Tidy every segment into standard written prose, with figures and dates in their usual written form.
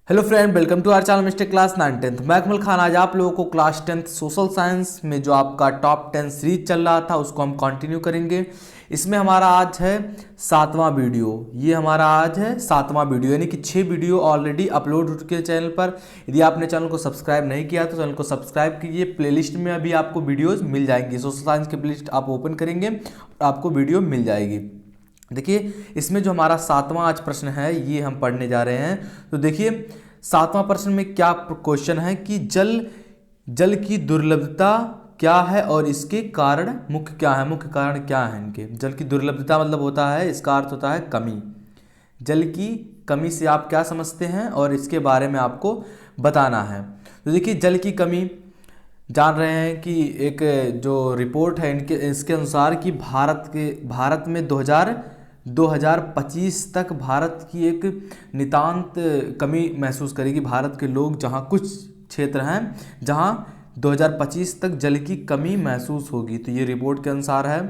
Hello friend, welcome to our channel mister class 9th। मैं अकमल खान आज आप लोगों को क्लास 10th सोशल साइंस में जो आपका टॉप 10 सीरीज चल रहा था उसको हम कंटिन्यू करेंगे। इसमें हमारा आज है 7वां वीडियो। ये हमारा आज है 7वां वीडियो, यानी कि 6 वीडियो ऑलरेडी अपलोड हो चुके हैं चैनल पर। यदि आपने चैनल को सब्सक्राइब नहीं किया तो चैनल को सब्सक्राइब कीजिए। प्लेलिस्ट में अभी आपको वीडियोज़ मिल जाएंगी। सोशल साइंस की प्लेलिस्ट आप ओपन करेंगे और आपको वीडियो मिल जाएगी। देखिए, इसमें जो हमारा 7वां आज प्रश्न है ये हम पढ़ने जा रहे हैं। तो देखिए, 7वां प्रश्न में क्या क्वेश्चन है कि जल की दुर्लभता क्या है और इसके कारण मुख्य क्या है। मुख्य कारण क्या है इनके। जल की दुर्लभता मतलब होता है, इसका अर्थ होता है कमी। जल की कमी से आप क्या समझते हैं और इसके बारे में आपको बताना है। तो देखिए, जल की कमी जान रहे हैं कि एक जो रिपोर्ट है इसके अनुसार कि भारत में 2025 तक भारत की एक नितांत कमी महसूस करेगी। भारत के लोग जहां कुछ क्षेत्र हैं जहां 2025 तक जल की कमी महसूस होगी, तो ये रिपोर्ट के अनुसार है।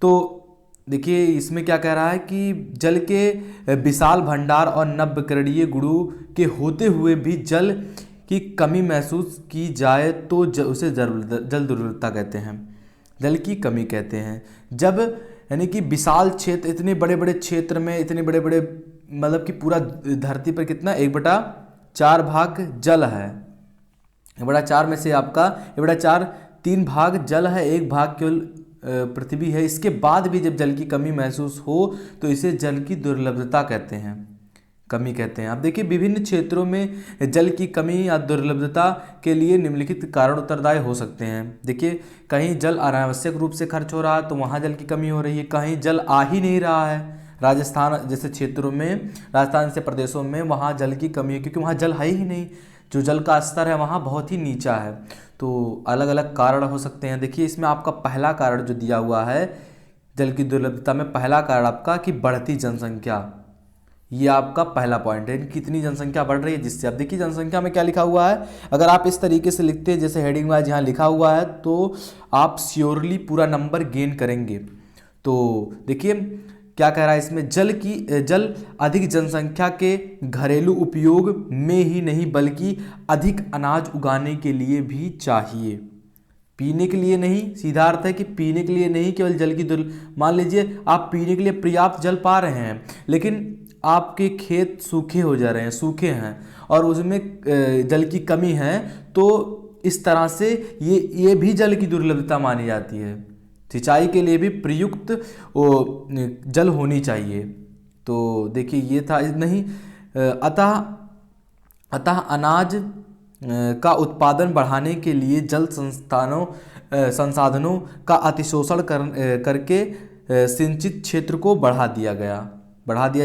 तो देखिए, इसमें क्या कह रहा है कि जल के विशाल भंडार और नवकरणीय गुणों के होते हुए भी जल की कमी महसूस की जाए तो उसे जल दुर्लभता कहते हैं, जल की कमी कहते हैं। जब यानी कि विशाल क्षेत्र, इतने बड़े बड़े क्षेत्र में इतने बड़े बड़े मतलब कि पूरा धरती पर कितना 1/4 भाग जल है। 1/4 में से आपका 1/4 3 भाग जल है, 1 भाग केवल पृथ्वी है। इसके बाद भी जब जल की कमी महसूस हो तो इसे जल की दुर्लभता कहते हैं, कमी कहते हैं। अब देखिए, विभिन्न क्षेत्रों में जल की कमी या दुर्लभता के लिए निम्नलिखित कारण उत्तरदायी हो सकते हैं। देखिए, कहीं जल अनावश्यक रूप से खर्च हो रहा है तो वहाँ जल की कमी हो रही है। कहीं जल आ ही नहीं रहा है, राजस्थान जैसे क्षेत्रों में, राजस्थान जैसे प्रदेशों में वहाँ जल की कमी है क्योंकि वहाँ जल है ही नहीं। जो जल का स्तर है वहाँ बहुत ही नीचा है। तो अलग अलग कारण हो सकते हैं। देखिए, इसमें आपका पहला कारण जो दिया हुआ है जल की दुर्लभता में, पहला कारण आपका कि बढ़ती जनसंख्या। ये आपका पहला पॉइंट है, कितनी जनसंख्या बढ़ रही है जिससे। अब देखिए, जनसंख्या में क्या लिखा हुआ है। अगर आप इस तरीके से लिखते हैं जैसे हेडिंग वाइज यहाँ लिखा हुआ है तो आप श्योरली पूरा नंबर गेन करेंगे। तो देखिए क्या कह रहा है इसमें, जल अधिक जनसंख्या के घरेलू उपयोग में ही नहीं बल्कि अधिक अनाज उगाने के लिए भी चाहिए। पीने के लिए नहीं, सीधा अर्थ है कि पीने के लिए नहीं, केवल जल की मान लीजिए आप पीने के लिए पर्याप्त जल पा रहे हैं लेकिन आपके खेत सूखे हो जा रहे हैं, सूखे हैं और उसमें जल की कमी है, तो इस तरह से ये भी जल की दुर्लभता मानी जाती है। सिंचाई के लिए भी प्रयुक्त जल होनी चाहिए। तो देखिए, ये था नहीं। अतः अतः अनाज का उत्पादन बढ़ाने के लिए जल संसाधनों का अतिशोषण करके सिंचित क्षेत्र को बढ़ा दिया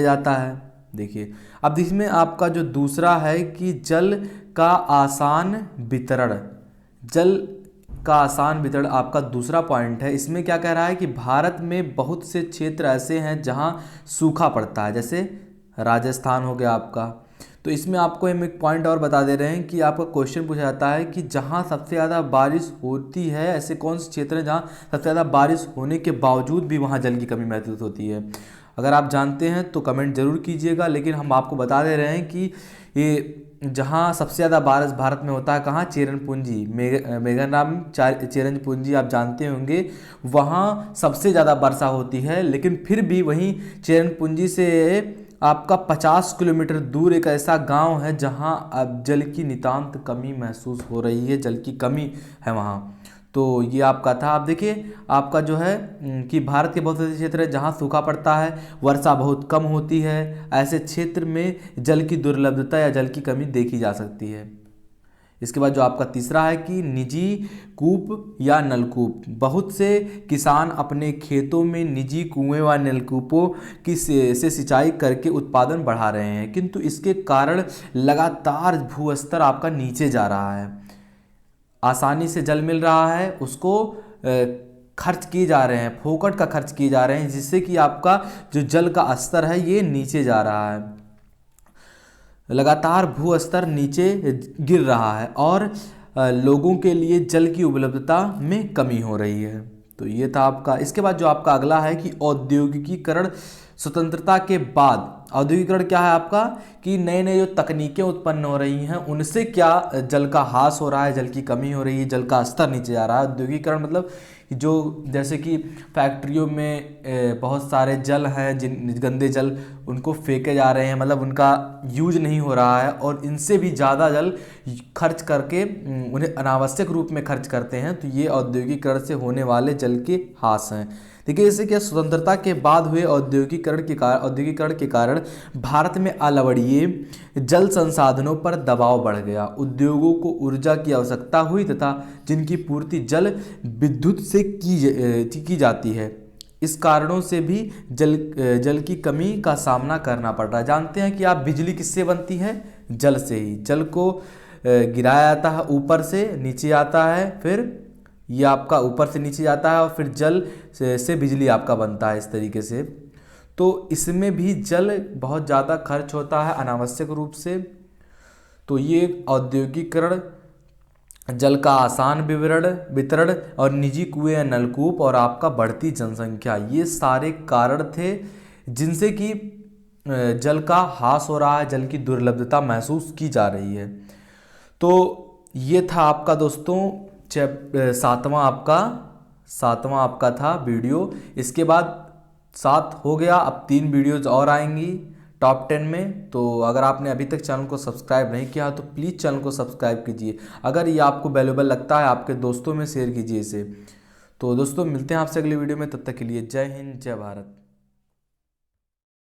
जाता है। देखिए, अब इसमें आपका जो दूसरा है कि जल का आसान वितरण आपका दूसरा पॉइंट है। इसमें क्या कह रहा है कि भारत में बहुत से क्षेत्र ऐसे हैं जहां सूखा पड़ता है, जैसे राजस्थान हो गया आपका। तो इसमें आपको हम एक पॉइंट और बता दे रहे हैं कि आपका क्वेश्चन पूछा जाता है कि जहां सबसे ज़्यादा बारिश होती है, ऐसे कौन से क्षेत्र हैं जहां सबसे ज़्यादा बारिश होने के बावजूद भी वहां जल की कमी महसूस होती है। अगर आप जानते हैं तो कमेंट जरूर कीजिएगा, लेकिन हम आपको बता दे रहे हैं कि ये जहाँ सबसे ज़्यादा बारिश भारत में होता है कहाँ, चेरनपुंजी, मेघानाम चेरनपुंजी आप जानते होंगे, वहाँ सबसे ज़्यादा वर्षा होती है। लेकिन फिर भी वहीं चेरनपुंजी से आपका 50 किलोमीटर दूर एक ऐसा गांव है जहां अब जल की नितांत कमी महसूस हो रही है, जल की कमी है वहां। तो ये आपका था। आप देखिए, आपका जो है कि भारत के बहुत से क्षेत्र है जहाँ सूखा पड़ता है, वर्षा बहुत कम होती है। ऐसे क्षेत्र में जल की दुर्लभता या जल की कमी देखी जा सकती है। इसके बाद जो आपका तीसरा है कि निजी कूप या नलकूप। बहुत से किसान अपने खेतों में निजी कुएं व नलकूपों की से सिंचाई करके उत्पादन बढ़ा रहे हैं, किंतु इसके कारण लगातार भूस्तर आपका नीचे जा रहा है। आसानी से जल मिल रहा है, उसको खर्च किए जा रहे हैं, फोकट का खर्च किए जा रहे हैं, जिससे कि आपका जो जल का स्तर है ये नीचे जा रहा है। लगातार भू स्तर नीचे गिर रहा है और लोगों के लिए जल की उपलब्धता में कमी हो रही है। तो ये था आपका। इसके बाद जो आपका अगला है कि औद्योगिकीकरण स्वतंत्रता के बाद औद्योगिकरण क्या है आपका कि नए नए जो तकनीकें उत्पन्न हो रही हैं उनसे क्या जल का ह्रास हो रहा है, जल की कमी हो रही है, जल का स्तर नीचे जा रहा है। औद्योगिकरण मतलब जो जैसे कि फैक्ट्रियों में बहुत सारे जल हैं जिन गंदे जल उनको फेंके जा रहे हैं, मतलब उनका यूज नहीं हो रहा है और इनसे भी ज़्यादा जल खर्च करके उन्हें अनावश्यक रूप में खर्च करते हैं, तो ये औद्योगिकरण से होने वाले जल के ह्रास हैं। देखिए इससे क्या स्वतंत्रता के बाद हुए औद्योगिकरण के कारण भारत में अलावड़ीय जल संसाधनों पर दबाव बढ़ गया। उद्योगों को ऊर्जा की आवश्यकता हुई तथा जिनकी पूर्ति जल विद्युत से की जाती है। इस कारणों से भी जल की कमी का सामना करना पड़ रहा है। जानते हैं कि आप बिजली किससे बनती है? जल से ही। जल को गिराया जाता है, ऊपर से नीचे आता है, फिर ये आपका ऊपर से नीचे जाता है और फिर जल से बिजली आपका बनता है इस तरीके से। तो इसमें भी जल बहुत ज़्यादा खर्च होता है अनावश्यक रूप से। तो ये औद्योगिकरण, जल का आसान वितरण और निजी कुएं या नलकूप और आपका बढ़ती जनसंख्या, ये सारे कारण थे जिनसे कि जल का ह्रास हो रहा है, जल की दुर्लभता महसूस की जा रही है। तो ये था आपका दोस्तों सातवां आपका था वीडियो। इसके बाद 7 हो गया, अब 3 वीडियोज़ और आएंगी टॉप 10 में। तो अगर आपने अभी तक चैनल को सब्सक्राइब नहीं किया तो प्लीज़ चैनल को सब्सक्राइब कीजिए। अगर ये आपको वैल्यूएबल लगता है आपके दोस्तों में शेयर कीजिए इसे। तो दोस्तों मिलते हैं आपसे अगली वीडियो में, तब तक के लिए जय हिंद जय भारत।